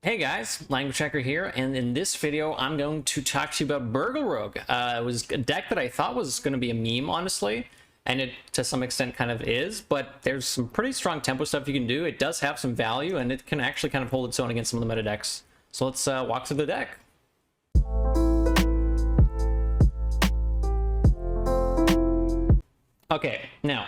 Hey guys, Languagehacker here, and in this video I'm going to talk to you about Burgle Rogue. It was a deck that I thought was going to be a meme, honestly, and it to some extent kind of is, but there's some pretty strong tempo stuff you can do. It does have some value, and it can actually kind of hold its own against some of the meta decks. So let's walk through the deck. Okay, now,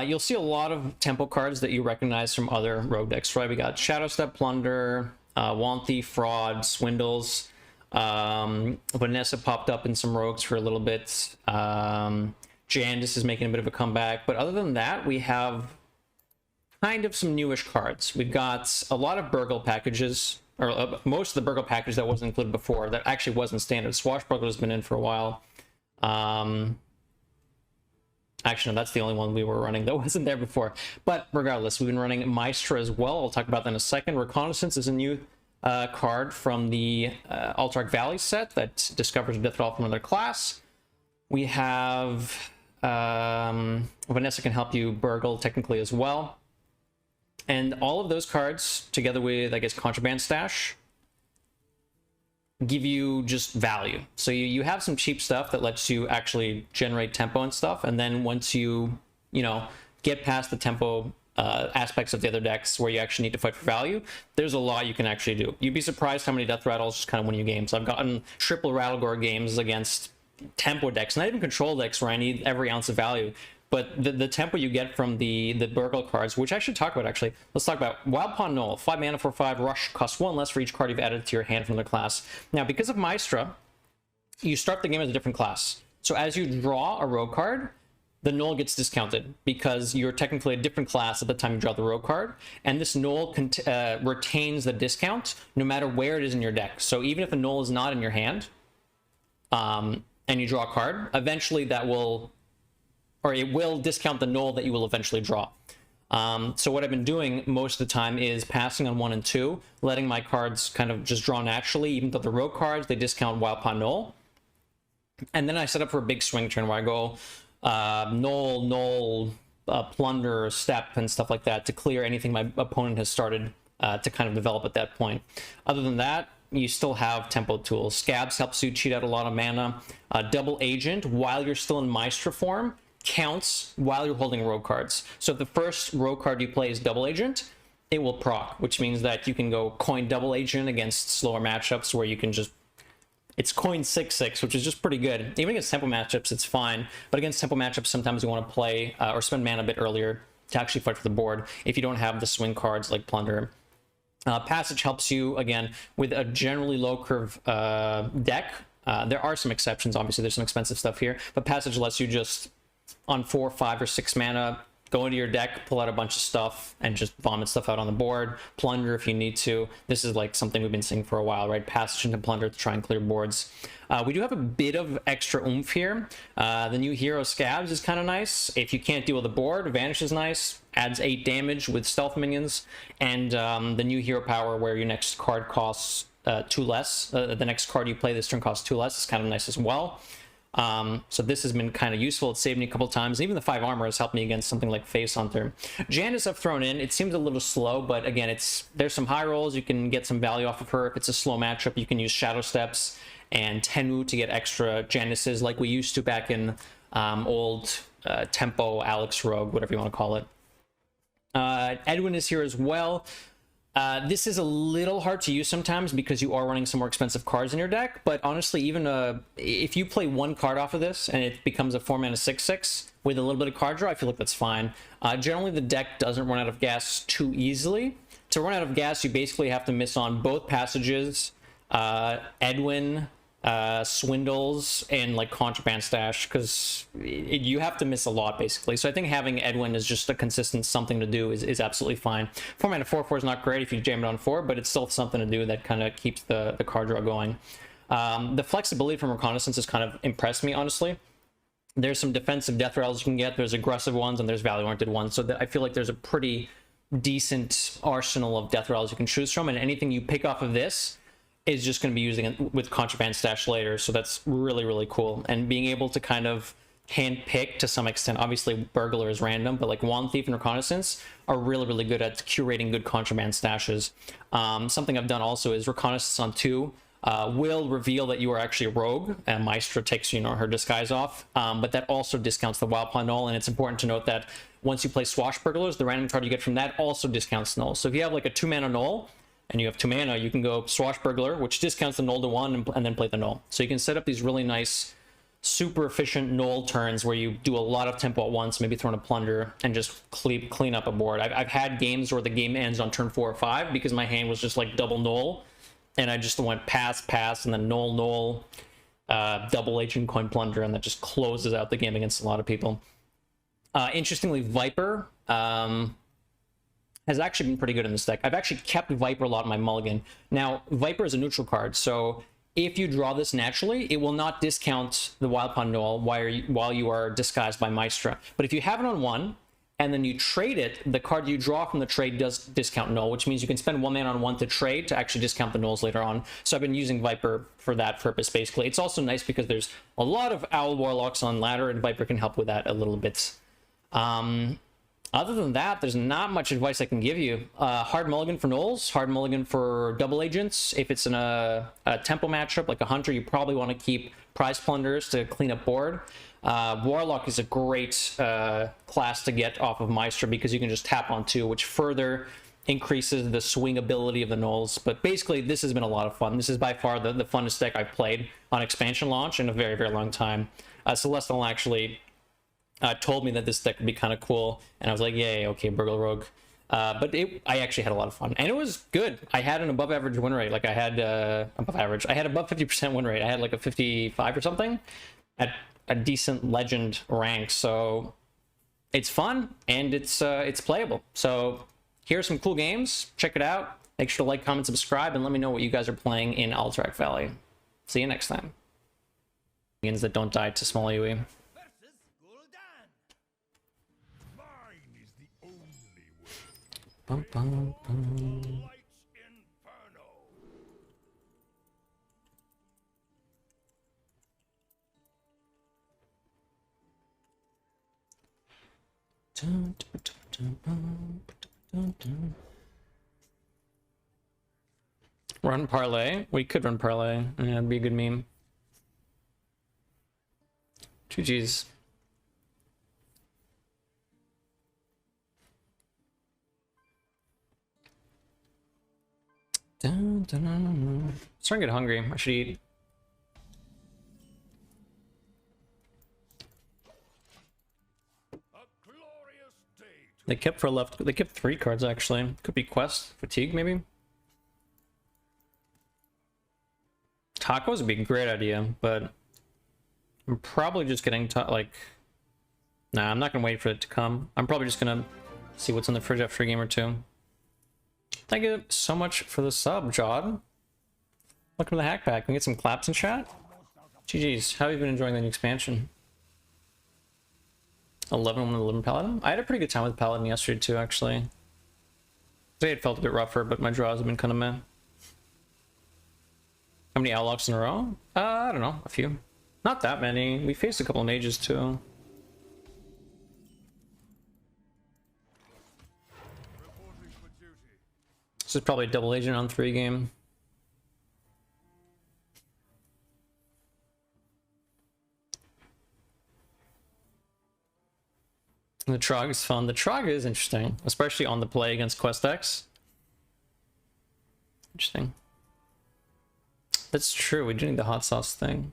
you'll see a lot of tempo cards that you recognize from other rogue decks, right? We got Shadow Step, Plunder, Want Thief, Fraud, Swindles. Vanessa popped up in some rogues for a little bit. Jandis is making a bit of a comeback. But other than that, we have kind of some newish cards. We've got a lot of Burgle packages, or most of the Burgle package that wasn't included before, that actually wasn't standard. Swashbuckler has been in for a while. Actually, no, that's the only one we were running that wasn't there before. But regardless, we've been running Maestra as well. I'll talk about that in a second. Reconnaissance is a new card from the Alterac Valley set that discovers a death threat from another class. We have Vanessa can help you Burgle technically as well. And all of those cards, together with, I guess, Contraband Stash, give you just value. So you have some cheap stuff that lets you actually generate tempo and stuff, and then once you get past the tempo aspects of the other decks where you actually need to fight for value, there's a lot you can actually do. You'd be surprised how many death rattles just kind of win you games. I've gotten triple Rattlegore games against tempo decks, not even control decks where I need every ounce of value. But the tempo you get from the Burgle cards, which I should talk about actually. Let's talk about Wildpaw Gnoll. 5 mana for 5, rush, costs 1 less for each card you've added to your hand from the class. Now, because of Maestra, you start the game as a different class. So as you draw a rogue card, the Gnoll gets discounted because you're technically a different class at the time you draw the rogue card. And this Gnoll retains the discount no matter where it is in your deck. So even if a Gnoll is not in your hand, and you draw a card, eventually that will... or it will discount the Gnoll that you will eventually draw. So what I've been doing most of the time is passing on 1 and 2, letting my cards kind of just draw naturally, even though the rogue cards, they discount Wildpaw Gnoll. And then I set up for a big swing turn where I go Gnoll, Plunder, Step, and stuff like that to clear anything my opponent has started to kind of develop at that point. Other than that, you still have tempo tools. Scabs helps you cheat out a lot of mana. Double Agent, while you're still in Maestra form, counts while you're holding rogue cards. So if the first rogue card you play is Double Agent, it will proc, which means that you can go coin Double Agent against slower matchups where you can just... it's coin 6/6, which is just pretty good. Even against tempo matchups, it's fine. But against tempo matchups, sometimes you want to play or spend mana a bit earlier to actually fight for the board if you don't have the swing cards like Plunder. Passage helps you, again, with a generally low curve deck. There are some exceptions, obviously. There's some expensive stuff here. But Passage lets you just... on 4, 5, or 6 mana, go into your deck, pull out a bunch of stuff, and just vomit stuff out on the board. Plunder if you need to. This is like something we've been seeing for a while, right? Passage into Plunder to try and clear boards. We do have a bit of extra oomph here. The new hero Scabs is kind of nice. If you can't deal with the board, Vanish is nice. Adds 8 damage with stealth minions. And the new hero power where your next card costs 2 less. The next card you play this turn costs 2 less. Is kind of nice as well. So this has been kind of useful. It's saved me a couple times. Even the 5 armor has helped me against something like Face Hunter. Jandis I've thrown in. It seems a little slow, but again, there's some high rolls. You can get some value off of her. If it's a slow matchup, you can use Shadow Steps and Tenwu to get extra Jandises like we used to back in old Tempo, Alex Rogue, whatever you want to call it. Edwin is here as well. This is a little hard to use sometimes because you are running some more expensive cards in your deck, but honestly, even if you play 1 card off of this and it becomes a 4 mana 6/6 with a little bit of card draw, I feel like that's fine. Generally, the deck doesn't run out of gas too easily. To run out of gas, you basically have to miss on both Passages, Edwin, Swindles, and like Contraband Stash, because you have to miss a lot basically. So I think having Edwin is just a consistent something to do is absolutely fine. 4 mana 4/4 is not great if you jam it on 4, but it's still something to do that kind of keeps the card draw going. The flexibility from Reconnaissance has kind of impressed me, honestly. There's some defensive death rattles you can get. There's aggressive ones and there's value oriented ones. So I feel like there's a pretty decent arsenal of death rattles you can choose from, and anything you pick off of this is just going to be using it with Contraband Stash later. So that's really, really cool. And being able to kind of hand-picked to some extent. Obviously, Burglar is random, but like Wand Thief and Reconnaissance are really, really good at curating good contraband stashes. Something I've done also is Reconnaissance on 2 will reveal that you are actually a rogue, and Maestra takes, you know, her disguise off, but that also discounts the Wildpaw Gnoll, and it's important to note that once you play Swashbucklers, the random card you get from that also discounts Gnoll. So if you have like a 2-mana Gnoll, and you have 2 mana, you can go Swashbuckler, which discounts the Gnoll to 1, and then play the Gnoll. So you can set up these really nice, super efficient Gnoll turns where you do a lot of tempo at once, maybe throw in a Plunder, and just clean up a board. I've had games where the game ends on turn 4 or 5 because my hand was just like double Gnoll, and I just went pass, and then Gnoll, double Agent Coin Plunder, and that just closes out the game against a lot of people. Interestingly, Viper has actually been pretty good in this deck. I've actually kept Viper a lot in my mulligan. Now, Viper is a neutral card, so if you draw this naturally, it will not discount the Wildpaw Gnoll while you are disguised by Maestra. But if you have it on 1, and then you trade it, the card you draw from the trade does discount Gnoll, which means you can spend 1 mana on 1 to trade to actually discount the Gnolls later on. So I've been using Viper for that purpose, basically. It's also nice because there's a lot of Owl Warlocks on ladder, and Viper can help with that a little bit. Other than that, there's not much advice I can give you. Hard mulligan for Gnolls, hard mulligan for double agents. If it's in a tempo matchup like a hunter, you probably want to keep prize plunders to clean up board. Warlock is a great class to get off of Maestra because you can just tap on 2, which further increases the swing ability of the Gnolls. But basically, this has been a lot of fun. This is by far the funnest deck I've played on expansion launch in a very, very long time. Celestial actually told me that this deck would be kind of cool, and I was like, yay, okay, Burgle Rogue. But I actually had a lot of fun, and it was good. I had an above average win rate. Like I had above average. I had above 50% win rate. I had like a 55 or something at a decent legend rank. So it's fun and it's playable. So here's some cool games. Check it out. Make sure to like, comment, subscribe, and let me know what you guys are playing in Alterac Valley. See you next time. Begins that don't die to small AoE. Bum, bum, bum. Run parlay. We could run parlay. Yeah, it'd be a good meme. GG's. I'm starting to get hungry. I should eat. They kept 3 cards actually. Could be quest, fatigue maybe. Tacos would be a great idea, but I'm probably just getting like. Nah, I'm not gonna wait for it to come. I'm probably just gonna see what's in the fridge after a game or 2. Thank you so much for the sub, Jod. Welcome to the hack pack. Can we get some claps in chat? GG's. How have you been enjoying the new expansion? 11 Paladin? I had a pretty good time with Paladin yesterday too, actually. Today it felt a bit rougher, but my draws have been kind of meh. How many Outlocks in a row? I don't know, a few. Not that many. We faced a couple of mages too. This is probably a double agent on 3 game. The Trog is fun. The Trog is interesting, especially on the play against Quest X. Interesting. That's true. We do need the hot sauce thing.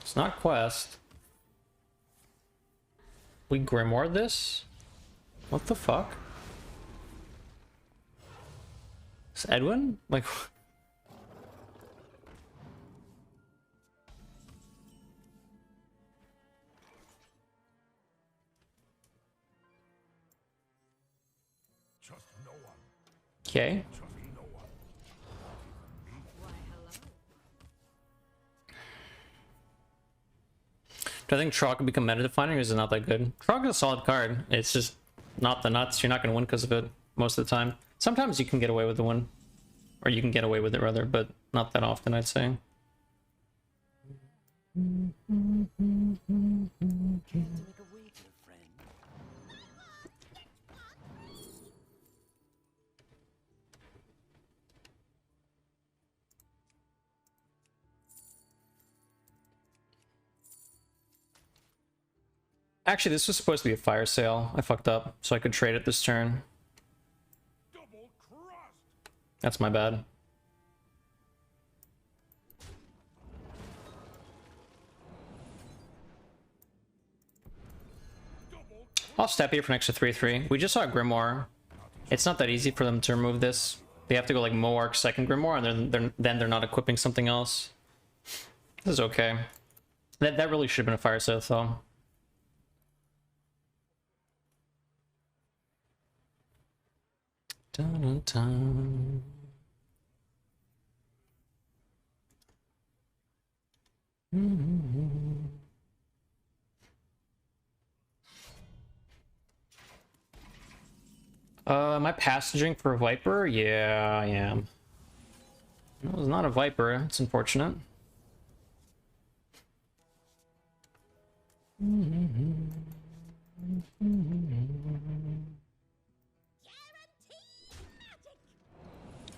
It's not Quest. We Grimoire this? What the fuck? Is Edwin? Like... Okay. Do I think Trog can become meta defining, or is it not that good? Trog is a solid card. It's just not the nuts. You're not going to win because of it most of the time. Sometimes you can get away with the win. Or you can get away with it rather, but not that often, I'd say. Actually, this was supposed to be a fire sale. I fucked up, so I could trade it this turn. That's my bad. I'll step here for an extra 3/3. We just saw a Grimoire. It's not that easy for them to remove this. They have to go like Moark second Grimoire, and then they're not equipping something else. This is okay. That really should have been a fire sale, though. Dun, dun, dun. Am I passaging for a Viper? Yeah, I am. No, it's not a Viper. It's unfortunate.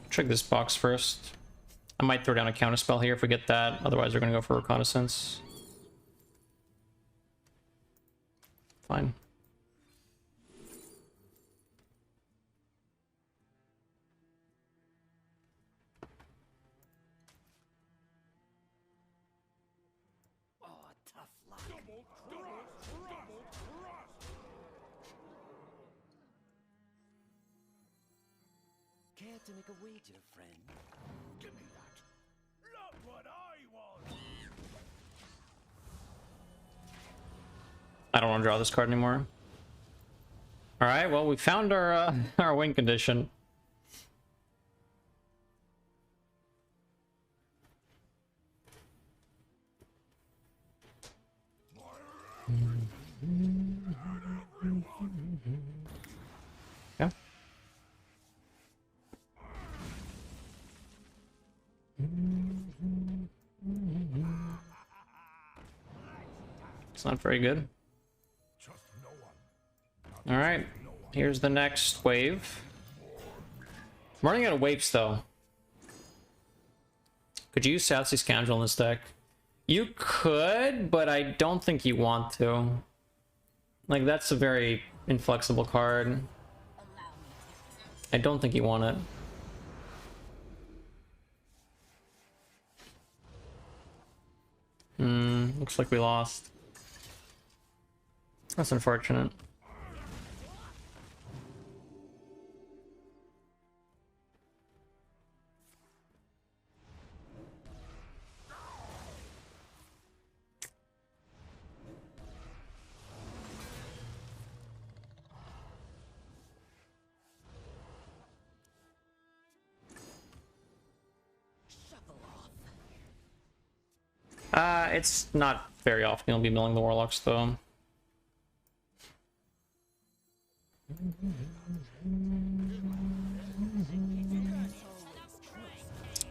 Check this box first. I might throw down a counterspell here if we get that. Otherwise, we're going to go for reconnaissance. Fine. To make a wager, friend. Give me that. Look what I want. I don't want to draw this card anymore. All right, well, we found our our win condition. Yeah. It's not very good. All right, here's the next wave. I'm running out of waves though. Could you use Southsea Scoundrel in this deck? You could, but I don't think you want to. Like, that's a very inflexible card. I don't think you want it. Looks like we lost. That's unfortunate. It's not very often you'll be milling the Warlocks, though.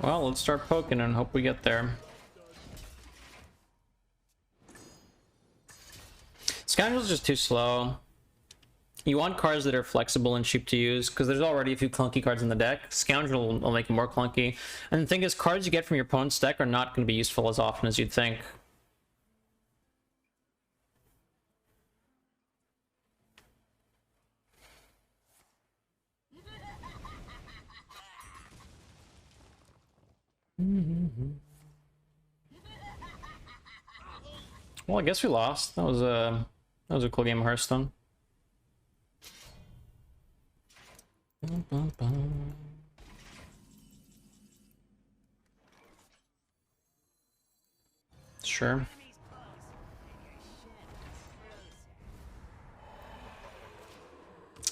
Well, let's start poking and hope we get there. Scoundrel's just too slow. You want cards that are flexible and cheap to use, because there's already a few clunky cards in the deck. Scoundrel will make it more clunky. And the thing is, cards you get from your opponent's deck are not going to be useful as often as you'd think. Well, I guess we lost. That was a cool game of Hearthstone. Sure.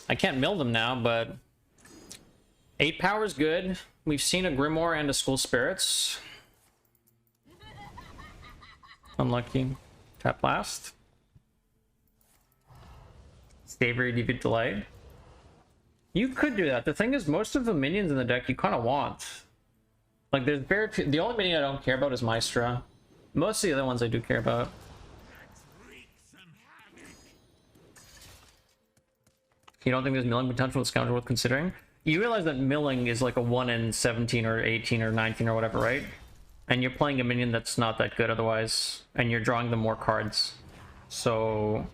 I can't mill them now, but 8 power is good. We've seen a Grimoire and a School Spirits. Unlucky. Tap last. Savory Deviant Delight. You could do that. The thing is, most of the minions in the deck you kind of want. Like, there's very few, the only minion I don't care about is Maestra. Most of the other ones I do care about. You don't think there's milling potential with Scoundrel worth considering? You realize that milling is like a 1 in 17 or 18 or 19 or whatever, right? And you're playing a minion that's not that good otherwise, and you're drawing them more cards. So,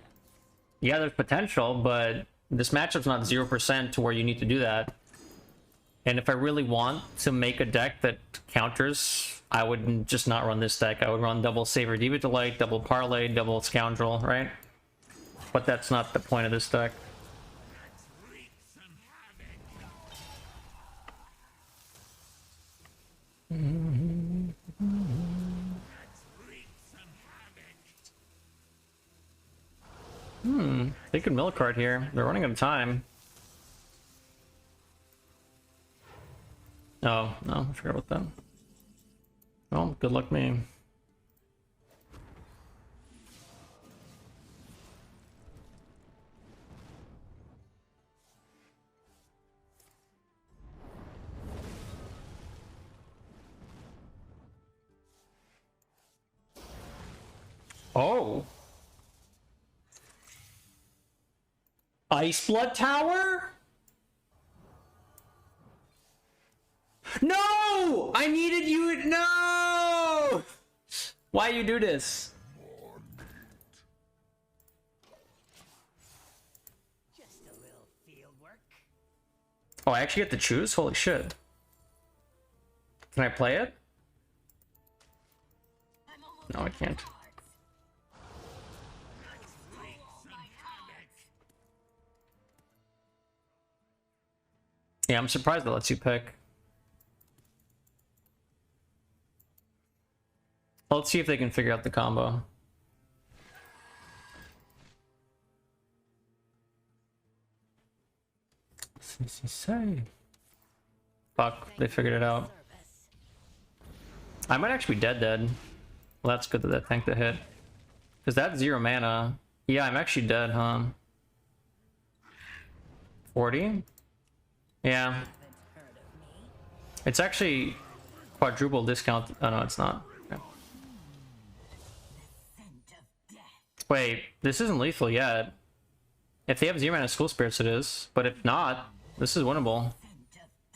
yeah, there's potential, but this matchup's not 0% to where you need to do that. And if I really want to make a deck that counters, I would just not run this deck. I would run double Savor Diva Delight, double Parlay, double Scoundrel, right? But that's not the point of this deck. They could mill a card here. They're running out of time. Oh, no, I forgot about that. Well, good luck me. Oh! Ice Blood Tower? No! I needed you. No! Why you do this? Just a little field work. Oh, I actually get to choose? Holy shit. Can I play it? No, I can't. Yeah, I'm surprised that lets you pick. Let's see if they can figure out the combo. Fuck, they figured it out. I might actually be dead. Well, that's good that that tanked the hit. Because that's 0 mana. Yeah, I'm actually dead, huh? 40? Yeah. It's actually quadruple discount. Oh no, it's not. Okay. Wait, this isn't lethal yet. If they have 0 mana School Spirits, it is. But if not, this is winnable.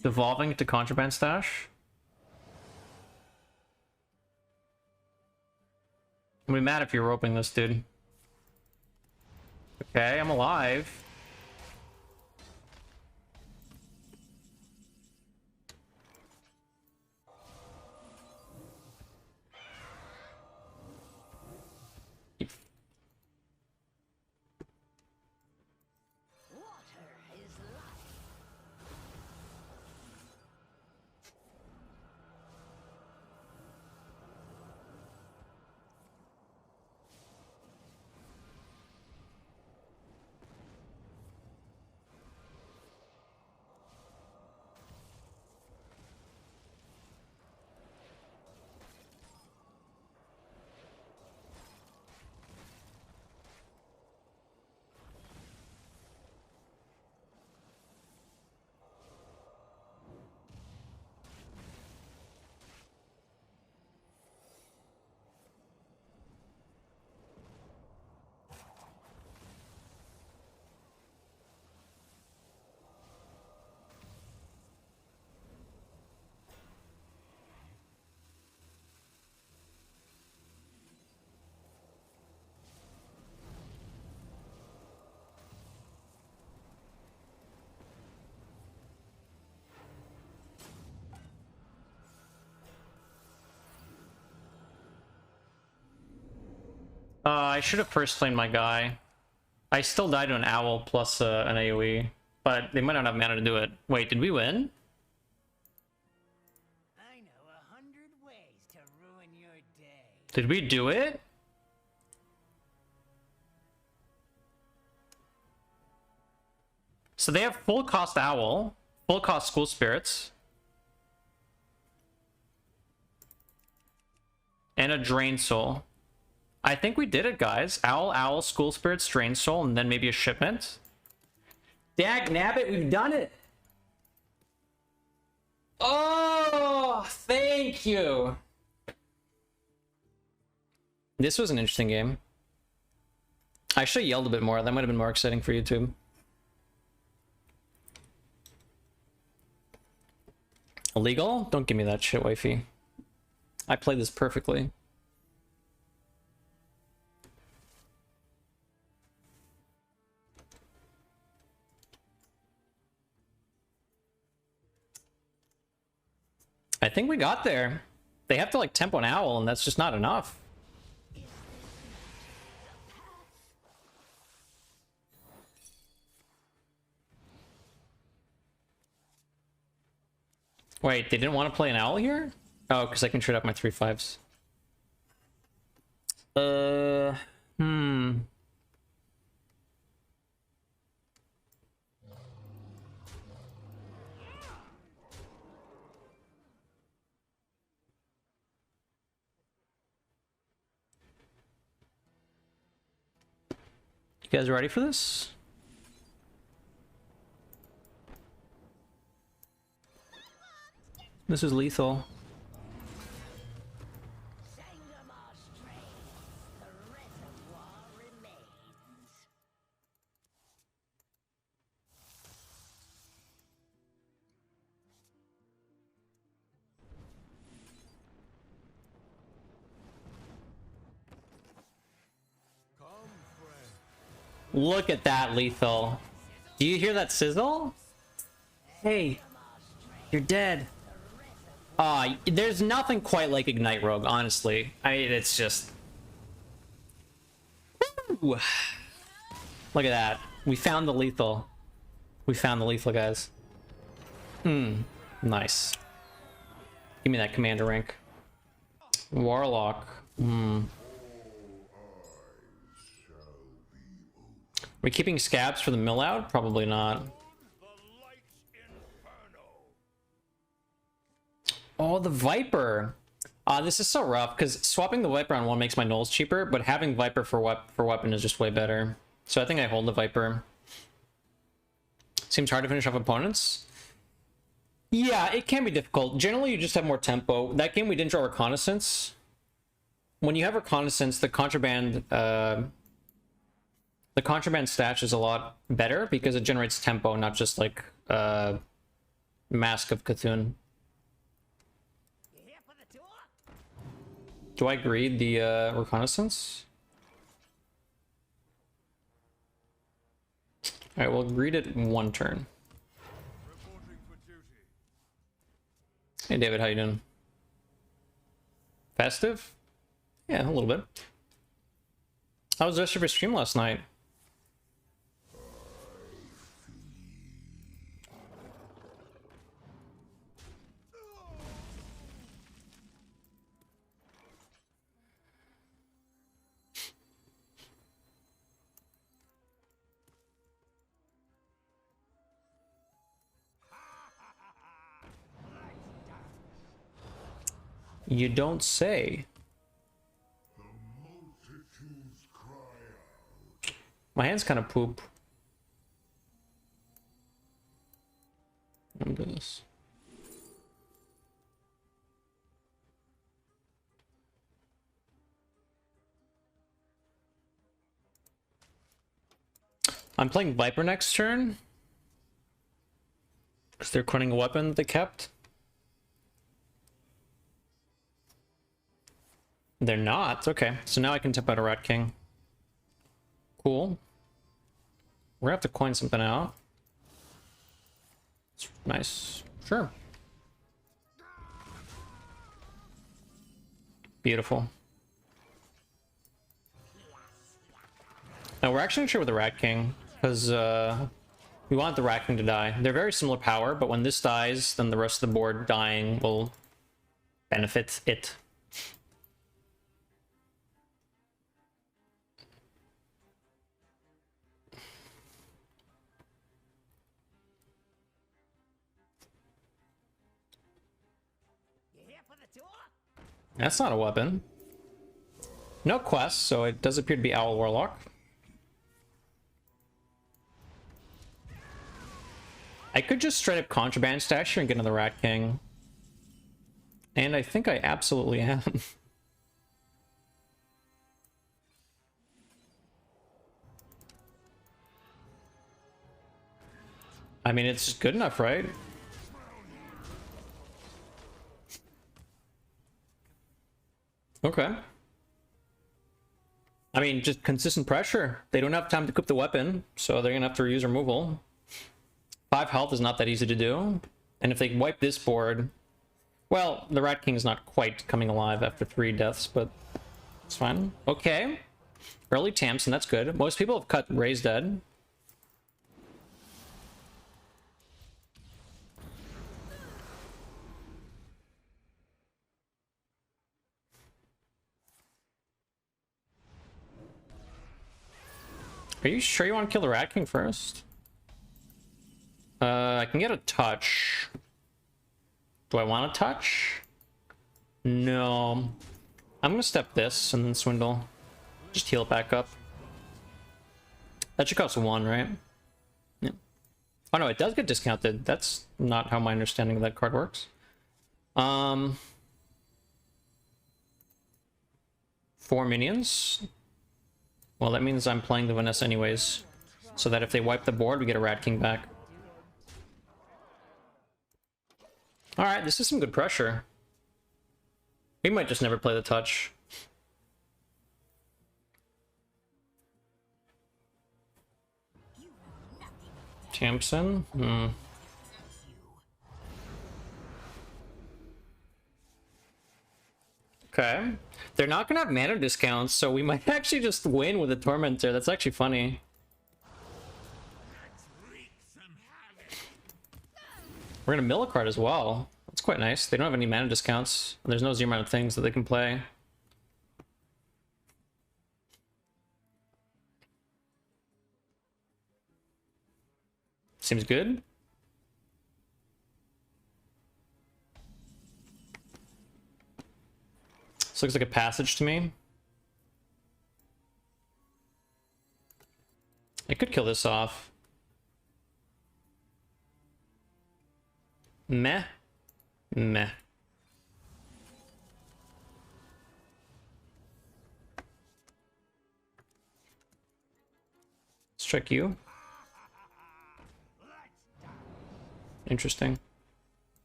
Devolving to Contraband Stash. I'm gonna be mad if you're roping this, dude. Okay, I'm alive. I should have first flamed my guy. I still died to an owl plus an AoE, but they might not have mana to do it. Wait, did we win? I know 100 ways to ruin your day. Did we do it? So they have full cost owl, full cost School Spirits, and a Drain Soul. I think we did it, guys. Owl, School Spirits, Drain Soul, and then maybe a shipment. Dag nabbit, we've done it! Oh! Oh, thank you. This was an interesting game. I should have yelled a bit more. That might have been more exciting for YouTube. Illegal? Don't give me that shit, wifey. I played this perfectly. I think we got there. They have to like tempo an owl, and that's just not enough. Wait, they didn't want to play an owl here? Oh, because I can trade up my 3/5s. You guys ready for this? This is lethal. Look at that lethal. Do you hear that sizzle? Hey, you're dead. There's nothing quite like Ignite Rogue, honestly. I mean, it's just... Woo! Look at that. We found the lethal. We found the lethal, guys. Nice. Give me that commander rank. Warlock. Are we keeping scabs for the mill out? Probably not. Oh, the Viper. This is so rough because swapping the Viper on one makes my Gnolls cheaper, but having Viper for weapon is just way better. So I think I hold the Viper. Seems hard to finish off opponents. Yeah, it can be difficult. Generally, you just have more tempo. That game we didn't draw Reconnaissance. When you have Reconnaissance, the contraband stash is a lot better because it generates tempo, not just like Mask of Cthulhu. Do I greed the Reconnaissance? Alright, we'll greed it one turn. Hey David, how you doing? Festive? Yeah, a little bit. How was the rest of your stream last night? You don't say. My hand's kind of poop. I'll do this. I'm playing Viper next turn because they're running a weapon that they kept. They're not. Okay, so now I can tip out a Rat King. Cool. We're gonna have to coin something out. It's nice. Sure. Beautiful. Now we're actually gonna trade with the Rat King because we want the Rat King to die. They're very similar power, but when this dies, then the rest of the board dying will benefit it. That's not a weapon. No quest, so it does appear to be Owl Warlock. I could just straight up contraband stash here and get another Rat King. And I think I absolutely am. I mean, it's good enough, right? Okay. I mean, just consistent pressure. They don't have time to equip the weapon, so they're gonna have to reuse removal. 5 health is not that easy to do. And if they wipe this board... Well, the Rat King is not quite coming alive after 3 deaths, but it's fine. Okay. Early Tamsin, that's good. Most people have cut Ray's dead. Are you sure you want to kill the Rat King first? I can get a touch. Do I want a touch? No. I'm gonna step this and then swindle. Just heal it back up. That should cost 1, right? Yeah. Oh no, it does get discounted. That's not how my understanding of that card works. 4 minions. Well, that means I'm playing the Vanessa anyways. So that if they wipe the board, we get a Rat King back. Alright, this is some good pressure. We might just never play the touch. Tamsin? Okay. They're not gonna have mana discounts, so we might actually just win with a Tormentor. That's actually funny. We're gonna mill a card as well. That's quite nice. They don't have any mana discounts. And there's no zero amount of things that they can play. Seems good. This looks like a passage to me. I could kill this off. Meh. Meh. Let's check you. Interesting.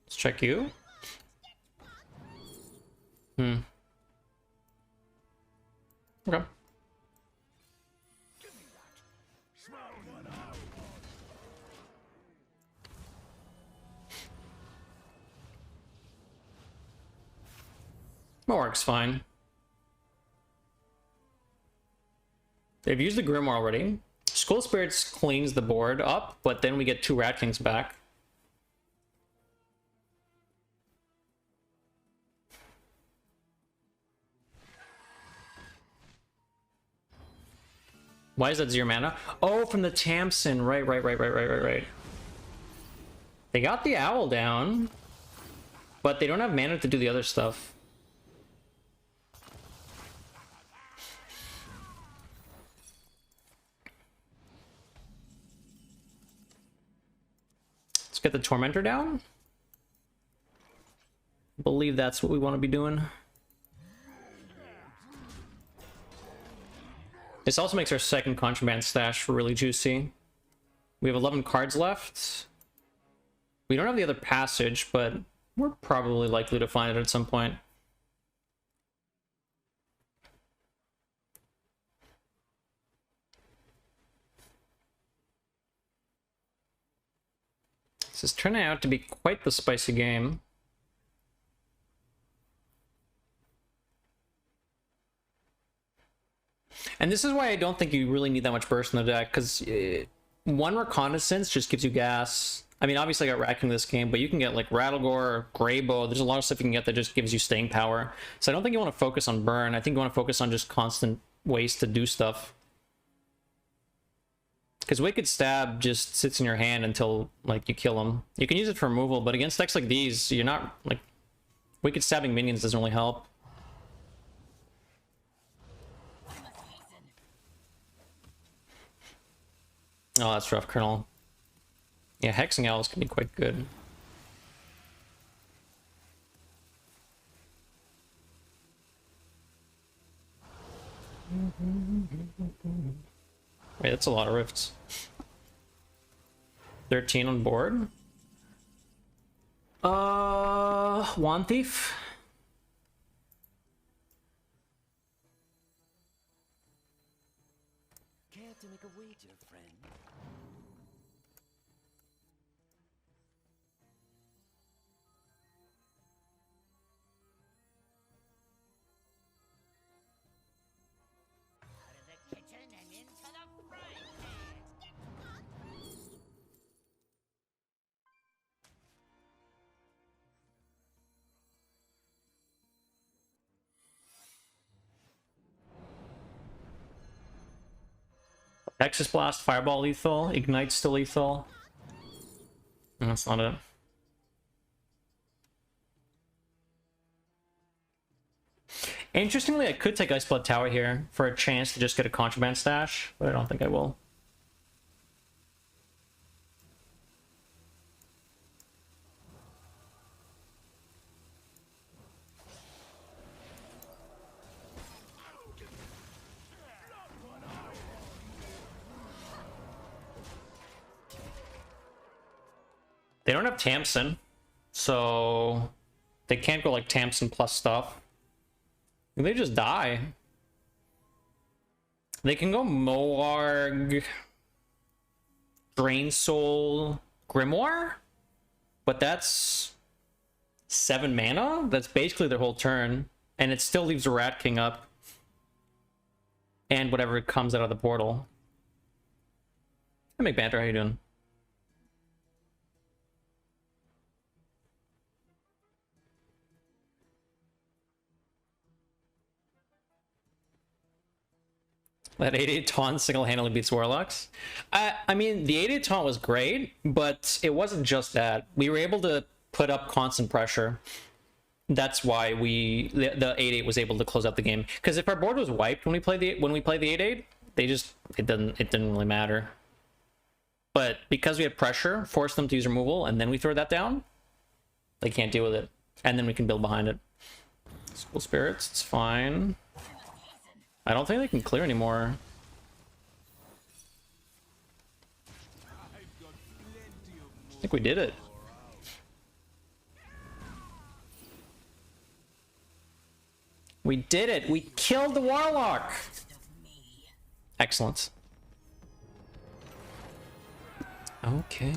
Let's check you. Okay. That works fine. They've used the Grimoire already. School Spirits cleans the board up, but then we get 2 Rat Kings back. Why is that 0 mana? Oh, from the Tamsin. Right. They got the Owl down, but they don't have mana to do the other stuff. Let's get the Tormentor down. I believe that's what we want to be doing. This also makes our second Contraband stash really juicy. We have 11 cards left. We don't have the other passage, but we're probably likely to find it at some point. This is turning out to be quite the spicy game. And this is why I don't think you really need that much burst in the deck, because 1 Reconnaissance just gives you gas. I mean, obviously I got Racking this game, but you can get like Rattlegore, Greybow. There's a lot of stuff you can get that just gives you staying power. So I don't think you want to focus on burn. I think you want to focus on just constant ways to do stuff. Because Wicked Stab just sits in your hand until like you kill him. You can use it for removal, but against decks like these, you're not like... Wicked Stabbing minions doesn't really help. Oh, that's rough, Colonel. Yeah, Hexing Owls can be quite good. Wait, that's a lot of rifts. 13 on board. Wand Thief. Care to make a wager, friend? Out of the kitchen and into the frying pan. Texas Blast, Fireball lethal, Ignite still lethal. That's not it. Interestingly, I could take Ice Blood Tower here for a chance to just get a contraband stash, but I don't think I will. They don't have Tamsin, so they can't go like Tamsin plus stuff. They just die. They can go Moarg, Drain Soul, Grimoire, but that's 7 mana. That's basically their whole turn, and it still leaves a Rat King up, and whatever comes out of the portal. Hey, McBanter, how you doing? That 8-8 taunt single-handedly beats Warlocks. I mean, the 8-8 taunt was great, but it wasn't just that. We were able to put up constant pressure. That's why the 8-8 was able to close out the game. Because if our board was wiped when we played the 8-8, it didn't really matter. But because we had pressure, forced them to use removal, and then we throw that down, they can't deal with it. And then we can build behind it. School Spirits, it's fine. I don't think they can clear anymore. I think we did it. We did it! We killed the Warlock! Excellent. Okay.